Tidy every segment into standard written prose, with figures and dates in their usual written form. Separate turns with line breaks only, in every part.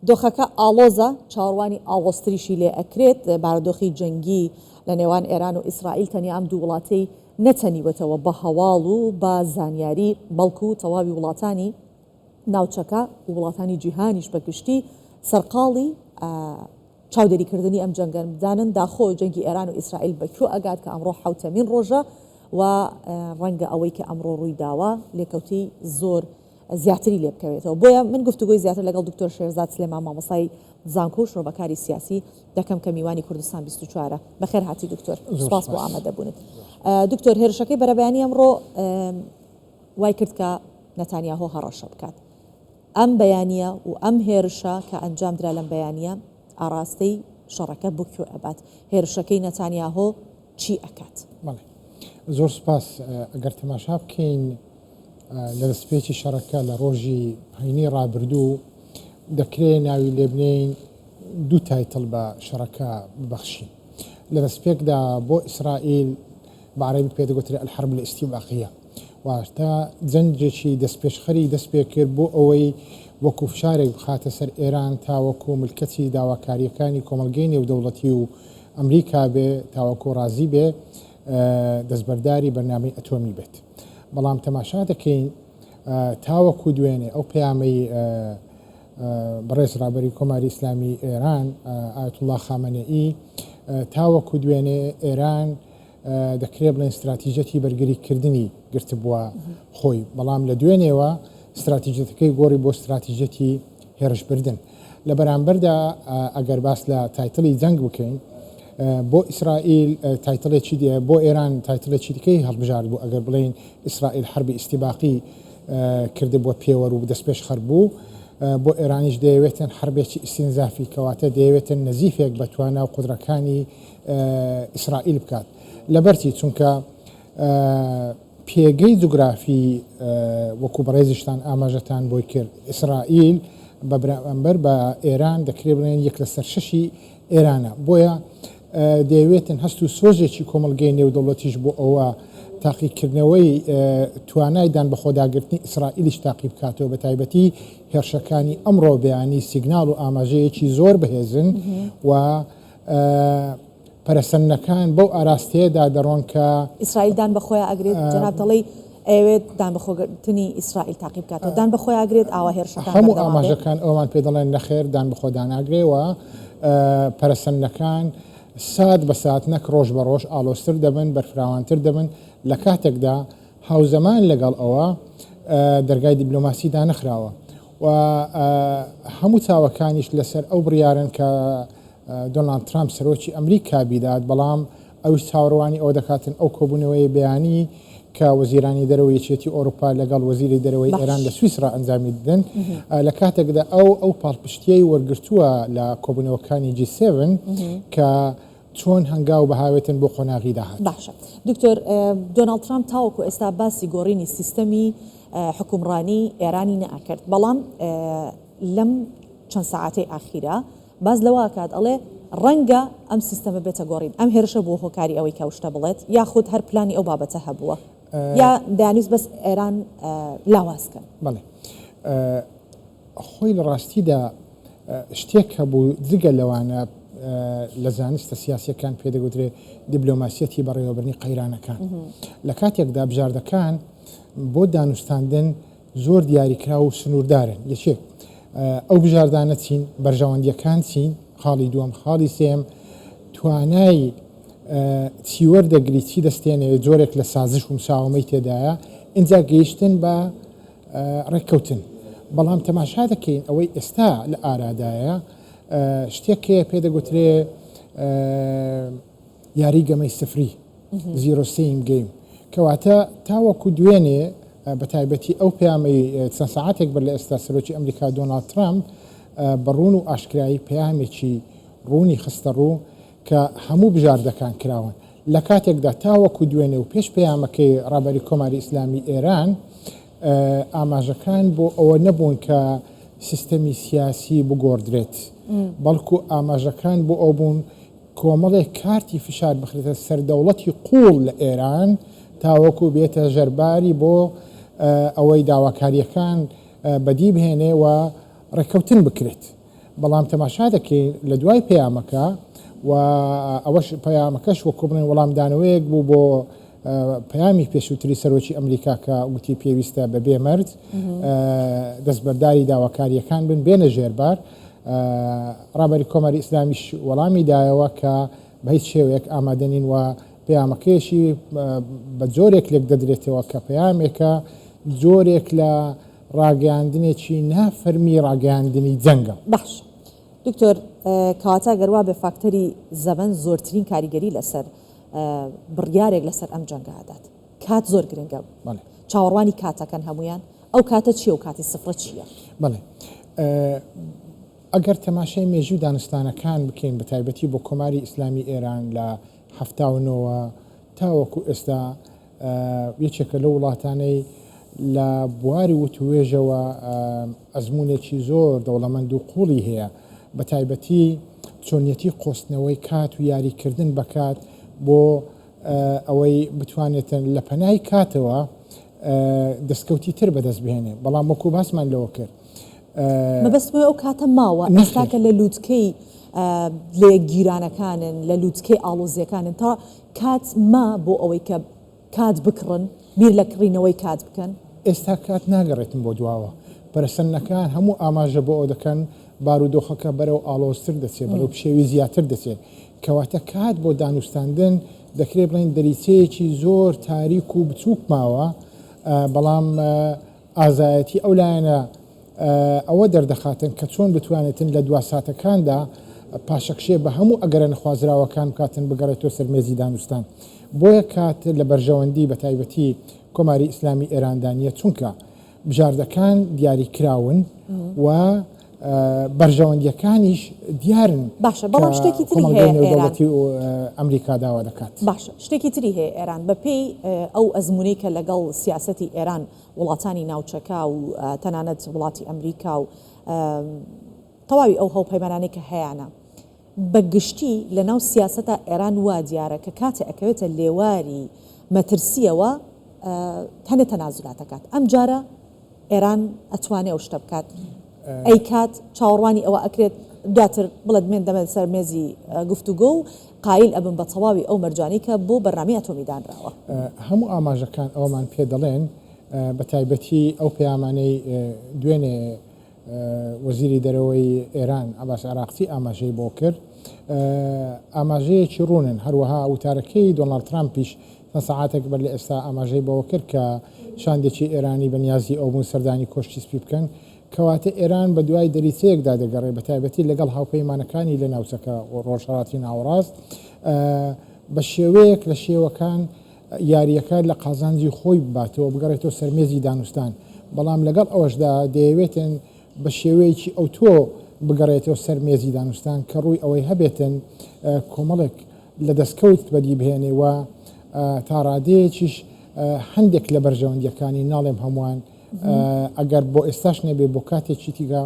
دۆخەکە ئاڵۆزە چاوەڕوانی ئاڵۆستریشی لێ ئەکرێت بارودۆخی جەنگی لە نێوان ئێران و ئیسرائیل تەنیا ئەم دوو وڵاتەی نەتەنیوەتەوە بە هەواڵ و بە زانیاری بەڵکو و تەواوی وڵاتانی ناوچەکە و وڵاتانی جیهانیش بەگشتی سەرقاڵی چاودێریکردنی ئەم جەنگەدانن داخۆ جەنگی ئێران و ئیسرائیل بەکوێ ئەگات کە ئەمڕۆ حوتەمین ڕۆژە و ڕەنگە ئەوەی کە ئەمڕۆ ڕووی داوە لێکەوتی زۆر زیاتری لێ بکەوێتەوە. بۆیە من گفتوگۆی زیاتر لەگەڵ دکتۆر شێرزاد سلێمان مامۆستای زانکۆ و شۆڕبەکاری سیاسی دەکەم کە میوانی کوردستان 24 بەخێر هاتی دکتۆر. سوپاس بۆ ئامادەبوونت. دکتۆر هێرشەکەی بەرەبەیانی ئەمڕۆ وای کرد کە نەتانیاهۆ هەڕەشە بکات. ئەم بەیانیە و ئەم هێرشە کە ئەنجام درا لەم بەیانیە ئاراستەی شەڕەکە بکوێ ئەبات. هێرشەکەی نەتانیاهۆ چی ئەکات؟
زۆر سپاس. ئەگەر تەماشا بکەین لە دەستپێکی شەڕەکە لە ڕۆژی هەینی ڕابردوو دەکرێت ناوی لێبنین دوو تایتڵ بە شەڕەکە ببەخشین. لە دەستپێکدا بۆ ئیسرائیل بەعەرەبی پێدەگوترێت الحرب الاستیباقیە، واتە جەنجێکی دەستپێشخەری دەست پێ کرد بۆ ئەوەی وەکو فشارێک بخاتە سەر ئێران تاوەکو ملکەتی داواکاریەکانی کۆمەلگەی نێودەوڵەتی و ئەمریکا بێ تاوەکو ڕازی بێ دەستبەرداری بەرنامەی ئەتۆمی بێت. بەڵام تەماشا دەکەین تاوەکو دوێنێ ئەو پەیامەی بەڕێز ڕابەری کۆماری ئیسلامی ئێران ئایەتوڵڵا خامنەئی تاوەکو دوێنێ ئێران دەکرێت بڵێن استراتیژەتی بەرگریکردنی گرتبووە خۆی، بەڵام لە دوێنێەوە استراتیژەتەکەی گۆڕی بۆ استراتیژەتی هێرشبردن. لە بەرامبەردا ئەگەر باس لە تایتڵی جەنگ بکەین بۆ ئیسرائیل تایتڵێکی دیە، بۆ ئێران تایتڵێکی دیکەی هەڵبژار بوو. ئەگەر بڵین ئیسرائیل حربی ئیستیباقی کرد بۆ پێوەر و دەستپێش خەربوو، بۆ ئێرانیش دەیەوێتن حربێکی ئیستینزافی کەواتە دەیەوێتن نەزیفێک بە توانە و قودرەکانی ئیسرائیل بکات. لەبەرتی چونکە پێگەی جوگرافی وەکو بەڕێزیشتان ئاماژەتان بۆی کرد ئیسرائیل بە بەرامبەر بە ئێران دەکرێت بڵێن 1/6 ئێرانە، بۆیە دەیەوێتن هەست و سۆژێکی کۆمەلگەی نێودەوڵەتیش بۆ ئەوە تاقیکردنەوەی توانایدان بە خۆداگرتنی ئیسرائیلیش تاقی بکاتەوە، بە تایبەتی هێرشەکانی ئەمڕۆ بەیانی سیگنال و ئاماژەیەکی زۆر بەهێزن و پەرەسەندنەکان بەو ئاراستەیەدا دەڕۆن کە
ئیسرائیلدان بەخۆی ئەگرێت جەناب دەڵێ ئەوێت دان بەخۆگرتنی ئیسرائیل تاقی بکاتەوە، دان بەخۆی ئەگرێت ئاوا هێرشەکان
هەموو ئاماژەکان ئەومان پێ دەڵێن نەخێر دان بەخۆ داناگرێەوە پەرەسەندنەکان سات بە سات نەک ڕۆژ بە ڕۆژ ئالۆستر دەبن، بەرفراوانتر دەبن. لە کاتێکدا هاوزەمان لەگەڵ ئەوە دەرگای دیبلۆماسی دانەخراوە و هەموو چاوەکانیش لەسەر ئەو بڕیارن کە دۆنالد ترامپ سەرۆکی ئەمریکا بیدات، بەڵام ئەوش چاوەڕوانی ئەو دەکاتن ئەو کۆبوونەوەی بەیانی کە وەزیرانی دەرەوەی یەکێتی ئۆروپا لەگەڵ وەزیری دەرەوەی ئێران لە سویسرا ئەنجامی ددن لە کاتێکدا ئەو پاڵپشتیەی وەرگرتووە لە کۆبوونەوەکانی G7 کە چۆن هەنگاو بەهاوێتن بۆ قۆناغی داهات.
باشە دکتۆر، دۆنالد ترامپ تاوەکو ئێستا باسی گۆڕینی سیستەمی حکومڕانی ئێرانی نەئەکرد، بەڵام لەم چەند سەعاتەی ئاخیرە باز لەوە کات ئەڵێ ڕەنگە ئەم سیستەمە بێتە گۆڕین، ئەم هێرشە بۆ هۆکاری ئەوەی کەوشتە بڵێت یاخود هەر پلانی ئەو بابەتە هەبووە یا دەیانویست بەس ئێران لاوازکەن.
بەڵێ خۆی لە ڕاستیدا شتێک هەبوو جگە لەوانە لە زانستە سیاسیەکان پێدەگوترێت دیبلۆماسیەتی بەڕێوەبرنی قەیرانەکان. لە کاتێکدا بژاردەکان بۆ دانوستاندن زۆر دیاریکرا و سنووردارن. یەکێک ئەو بژاردانە چین، بەرژەوەندیەکان چین، خاڵی دووەم، خاڵی سێم توانای چیوەردەگری چی دەستێنێت جۆرێک لە سازش و مساومەی تێدایە، اینجا گەیشتن بە ڕێککەوتن. بەڵام تەماشا دەکەین ئەوەی ئێستا لە ئارادایە شتێکێ پێدەگوترێ یاریگەمەی سفری زیرۆ سیم گەیم، کەواتە تاوەکو دوێنێ بە تایبەتی ئەو پەیامەی چەند سەعاتێک بەر لە ئێستا سەرۆکی ئەمریکا دۆنالد ترامپ بە ڕوون و ئاشکرایی پەیامێکی ڕوونی خستە ڕوو کە هەموو بژاردەکان کراون. لە کاتێکدا تاوەکو دوێنێ و پێش پەیامەکەی ڕابەری کۆماری ئیسلامی ئێران ئاماژەکان بۆ ئەوە نەبوون کە سیستەمی سیاسی بگۆڕدرێت، بەڵکو ئاماژەکان بۆ ئەو بوون کۆمەڵێک کارتی فشار بخرێتە سەردەوڵەتی قوڵ لە ئێران تاوەکو بێتە ژەرباری بۆ ئەوەی داواکاریەکان بەدی بهێنێ و ڕێککەوتن بکرێت. بەڵام تەماشا دەکەین لە دوای پەیامەکە و ئەوەش پەیامەکەش وەکو بڵێن وەڵامدانەوەیەک بوو بۆ پەیامی پێشووتری سەرۆکی ئەمریکا کە وتی پێویستە بەبێ مەرج دەستبەرداری داواکاریەکان بن بێنە ژێربار. ڕابەری کۆمەری ئیسلامیش وەڵامی دایەوە کە بە هیچ شێوەیەک ئامادەنین و پەیامەکەیشی بە جۆرێک لێک دەدرێتەوە کە پەیامێکە جۆرێک لە ڕاگەاندنێکی نافەرمی ڕاگەاندنی جەنگە.
باش دکتۆر کەواتە گەروا بێ فاکتەری زەمن زۆرترین کاریگەری لەسەر بڕیارێک لەسەر ئەم جەنگادات کات زۆر گرنگە چاوەڕوانی کاتەکەن هەمویان ئەو کاتە چیە و کاتی سفرە چییە؟
بڵێ ئەگەر تەماشای مێژوو دانستانەکان بکەین بە تایبەتی بۆ کۆماری ئیسلامی ئێران لە هەفتاونەوە تاوەکو ئێستا یەکێکە لە وڵاتانەی لە بواری وتوێژەوە ئەزمونێکی زۆر دەوڵەمەند و قوڵی هەیە بە تایبەتی چۆنیەتی قۆستنەوەی کات و یاریکردن بەکات بۆ ئەوەی بتوانێتن لە پەنای کاتەوە دەستکەوتی تر بەدەست بهێنێ. بەڵام وەکو باسمان لەوە کرد
مەبەستمەوە ئەو کاتە ماوە ئێستاکە لە لووتکەی لێ گیرانەکانن لە لووتکەی ئاڵۆزیەکانن تا کات ما بۆ ئەوەی کە کات بکڕن بیر لە کڕینەوەی کات بکەن.
ئێستا کات ناگەڕێتم بۆ دواوە پەرسەنەکان هەموو ئاماژە بۆ ئەو دەکەن بارودۆخەکە بەرەو ئاڵۆزتر دەچێت بەرەو پشێوی زیاتر دەچێت کەواتە کات بۆ دانوستاندن دەکرێت بڵین دەریچەیەکی زۆر تاریک و بچووک ماوە بەڵام ئازایەتی ئەو لایەنە ئەوە دەردەخاتن کە چۆن بتوانێتن لە دوا ساتەکاندا پاشەکشێ بە هەموو ئەگەرە نەخوازراوەکان کاتن بگەڕێتەوە سەرمێزی دانوستان. بۆیە کات لە بەرژەوەندی بە تایبەتی کۆماری ئیسلامی ئێراندانیە چونکە بژاردەکان دیاری کراون و بەرژەوەندیەکانیش دیارن.
باشە بەڵام شتێکی تری هەیە
ئەمریکا داوا دەکات.
باشە شتێکی تری هەیە ئێران بەپێی ئەو ئەزمونەی کە لەگەڵ سیاسەتی ئێران وڵاتانی ناوچەکە و تەنانەت وڵاتی ئەمریکا و تەواوی ئەو هەوپەیمانانەی کە هەیەە بەگشتی لە ناو سیاسەتە ئێران وا دیارە کە کاتێ ئەکەوێتە لێواری مەترسیەوە هەنێ تەنازولاتەکات ئەم جارە ئێران ئەتوانێ ئەو شتە بکات ئەی کات چاوەڕوانی ئەوە ئەکرێت دواتر بڵێت من دەمێت سەر مێزی گفتوگۆ و قایل ئەبن بە تەواوی ئەو مەرجانی کە بۆ بەرنامەی ئەتۆمی دانراوە.
هەموو ئاماژەکان ئەومان پێ دەڵێن بە تایبەتی ئەو پەیامانەی دوێنێ وەزیری دەرەوەی ئێران عەباس عراقچی ئاماژەی بۆ کرد ئاماژەیەکی ڕوونن هەروەها وتارەکەی دۆناڵد ترامپیش سەعاتێک بەر لە ئێستا ئاماژەی بەوە کرد کە شاندێکی ئێرانی بەنیازی ئەو بوون سەردانی کۆشتی سپی بکەن کەواتە ئێران بە دوای دەریچەیەکدا دەگەڕێ بە تایبەتی لەگەڵ هاوپەیمانەکانی لە ناوچەکە ڕۆژهەڵاتی ناوەڕاست بە شێوەیەک لە شێوەکان یاریەکە لە قازانجی خۆی بباتەوە بگەڕێتەوە سەرمێزی دانوستان بەڵام لەگەڵ ئەوەشدا دەیەوێتن بە شێوەیەکی ئەو تۆ بگەڕێتەوە سەرمێزی دانوستان کە ڕووی ئەوەی هەبێتن کۆمەڵێک لە دەستکەوت بەدی بهێنێەوە تا ڕادەیەکیش هەندێک لە بەرژەوەندیەکانی ناڵێم هەمووان ئەگەر بۆ ئێستاش نەبێ بۆ کاتێکی تیگە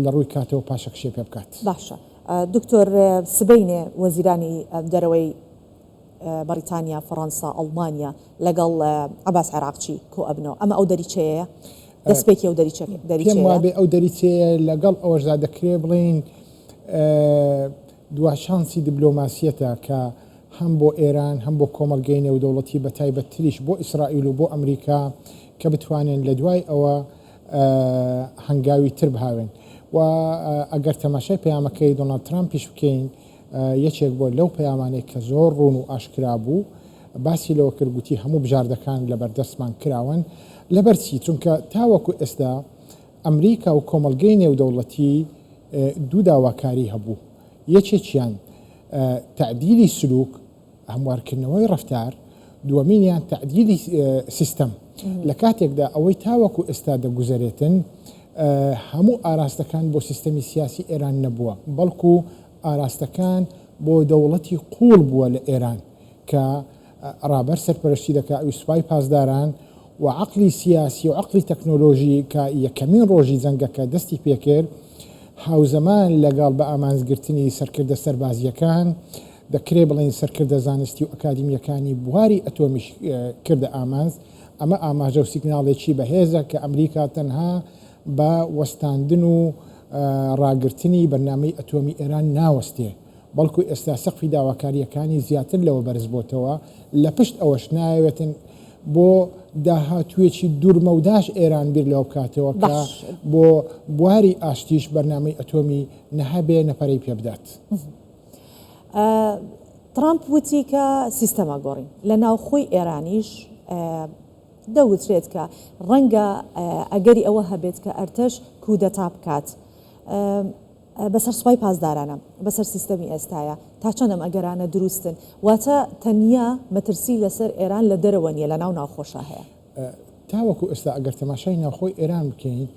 لە ڕووی کاتەوە پاشەکشێ پێ بکات.
باشە دکتۆر سبەینێ وەزیرانی دەرەوەی بەریتانیا فەڕەنسا ئەڵمانیا لەگەڵ عەباس عراقچی کۆ ئەبنەوە ئەمە ئەو دەریچەیە دەستپێکی ئەو
دەریچەیە وابێ ئەو دەریچەیە لەگەڵ ئەوەشدا دەکرێ بڵین دواشانسی دیبلۆماسیەتە کە هەم بۆ ئێران هەم بۆ کۆمەلگەی نێودەوڵەتی بە تایبەتتریش بۆ ئیسرائیل و بۆ ئەمریکا کە بتوانێن لە دوای ئەوە هەنگاوی تر بهاوێن و ئەگەر تەماشای پەیامەکەی دۆناڵد ترامپیش بکەین یەکێک بۆ لەو پەیامانێک کە زۆر ڕوون و ئاشکرا بوو باسی لەوە کردگوتی هەموو بژاردەکان لە بەردەستمان کراون لەبەرچی چونکە تاوەکو ئێستا ئەمریکا و کۆمەلگەی نێودەوڵەتی دوو داواکاری هەبوو یەکێکیان تعدیلی سلوک هەموارکردنەوەی ڕەفتار دووەمینیان تعدیلی سیستەم لە کاتێکدا ئەوەی تاوەکو ئێستا دەگوزارێتن هەموو ئاراستەکان بۆ سیستەمی سیاسی ئێران نەبووە بەڵکو ئاراستەکان بۆ دەوڵەتی قوڵ بووە لە ئێران کە ڕابەر سەرپەرشتی دەکات ئەوی سوپای پاسداران و عقلی سیاسی و عقلی تەکنۆلۆژی کە یەکەمین ڕۆژی جەنگەکە دەستی پێکرد هاوزەمان لەگەڵ بە ئامانزگرتنی سەرکردە سەربازیەکان دەکرێ بڵین سەرکردە زانستی و ئەکادمیەکانی بواری ئەتۆمیش کردە ئامانز ئەمە ئاماژە و سیگناڵێکی بەهێزە کە ئەمریکا تەنها بە وەستاندن و ڕاگررتنی بەرنامەی ئەتۆمی ئێران ناوەستێ بەڵکو ئێستا سەقفی داواکاریەکانی زیاتر لەوە بەرز بۆتەوە لە پشت ئەوەش ناوێتن بۆ داهاتوێکی دوورمەوداش ئێران بیر لەو بکاتەوە کە بۆ بواری ئاشتیش بەرنامەی ئەتۆمی نەهەبێ نەپەرەی پێ بدات.
ترامپ وتی کە سیستەما گۆڕین لە ناوخۆی ئێرانیش دەوترێت کە ڕەنگە ئەگەری ئەوە هەبێت کە ئەرتەش کودەتا بکات بەسەر سوپای پاسدارانە بەسەر سیستەمی ئێستاە تا چەندەم ئەگەرانە دروستن واتە تەنیا مەترسی لەسەر ئێران لە دەرەوە نیە لە ناو ناوخۆشە هەیە
تاوەکو ئێستا ئەگەر تەماشای ناوخۆی ئێران بکەین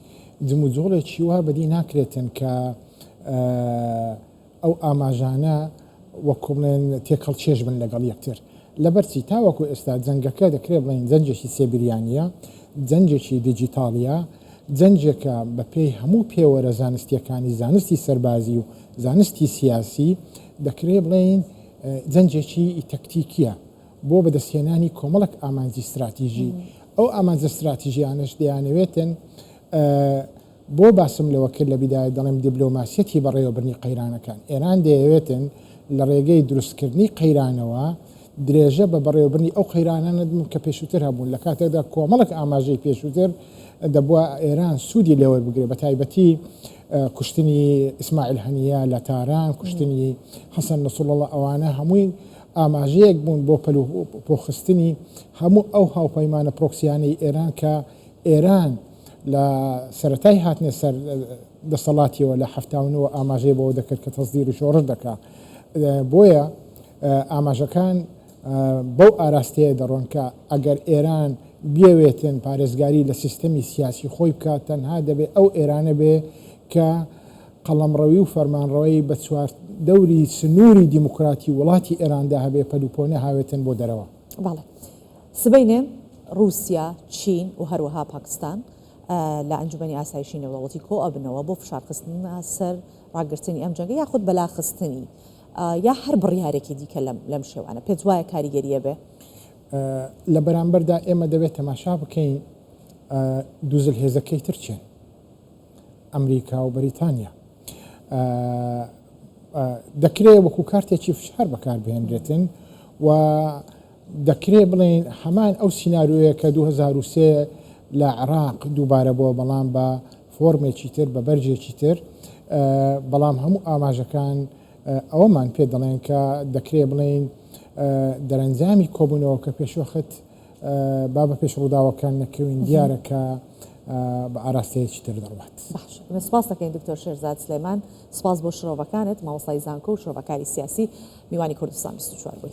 جموجۆڵێکی وا بەدی ناکرێتن کە ئەو ئاماژانە وەکو بڵێن تێکەڵ چێژ بن لەگەڵ یەکتر لەبەرچی تاوەکو ئێستا جەنگەکە دەکرێت بڵین جەنجێکی سێبریانیە جەنجێکی دیجیتاڵیە جەنجێکە بە پێی هەموو پێوەرە زانستیەکانی زانستی سەربازی و زانستی سیاسی دەکرێت بڵین جەنجێکی تەکتیکیە بۆ بەدەستهێنانی کۆمەڵک ئامانجی استراتیژی ئەو ئامانجە استراتیژیانش دەیانەوێتن بۆ باسم لەوە کرد لە بیدای دەڵێم دیبلۆماسیەتی بەڕێوەبرنی قەیرانەکان ئێران دەیەوێتن لە ڕێگەی دروستکردنی قەیرانەوە درێژە بە بەڕێوەبرنی ئەو قەیرانانە کە پێشووتر هەبوون لە کاتێکدا کۆمەڵک ئاماژەی پێشووتر دەبووە ئێران سوودی لەوە بگرێت بە تایبەتی کوشتنی ئیسماعیل هەنیە لە تاران کوشتنی حەسەن نەسوڵڵە ئەوانە هەمووی ئاماژەیەک بوون بۆ پۆخستنی هەموو ئەو هاوپەیمانە پرۆکسیانەی ئێران کە ئێران لە سەرەتای هاتنێ سەر دەسەڵاتیەوە لە هەفتاونەوە ئاماژەی بەوە دەکرد کە تەزدیر و شۆڕش دەکات بۆیە ئاماژەکان بەو ئاراستەیە دەڕۆن کە ئەگەر ئێران بێوێتن پارێزگاری لە سیستەمی سیاسی خۆی بکات تەنها دەبێت ئەو ئێرانە بێ کە قەڵەمڕەوی و فەرمانڕەوەی بە چوار دەوری سنووری دیموکراتی وڵاتی ئێراندا هەبێ پەلوپۆنە هاوێتن بۆ دەرەوە.
بەڵێ سبەینێ رووسیا چین و هەروەها پاکستان لە ئەنجومەنی ئاسایشی نێودەوڵەتی کۆ ئەبنەوە بۆ فشارخستنە سەر ڕاگررتنی ئەم جەنگە یاخود بەلاخستنی یا هەر بڕیارێکی دیکە لەم شێوانە پێت وایە کاریگەریە بێ
لە بەرامبەردا ئێمە دەبێت تەماشا بکەین دووزل هێزەکەی ترچێن ئەمریکا و بەریتانیا دەکرێت وەکو کارتێکی فشار بەکاربهێنرێتن و دەکرێت بڵێن هەمان ئەو سینناریۆیە کە 2023 لە عێراق دووبارە بۆ بەڵام بە فۆرمێکی تر بە بەرجێکی تر بەڵام هەموو ئاماژەکان ئەوەمان پێ دەڵێن کە دەکرێت بڵێن دەرەنجامی کۆبوونەوە کە پێشوەخت با بە پێش ڕووداوەکان نەکەوین دیارەکە بە ئاراستەیەکی تر دەڕوات.
باش سپاس دەکەین دکتۆر شێرزاد سلێمان سپاس بۆ شرۆڤەکانت مامۆستای زانکۆ و شرۆڤەکاری سیاسی میوانی کوردستان 24 بۆ.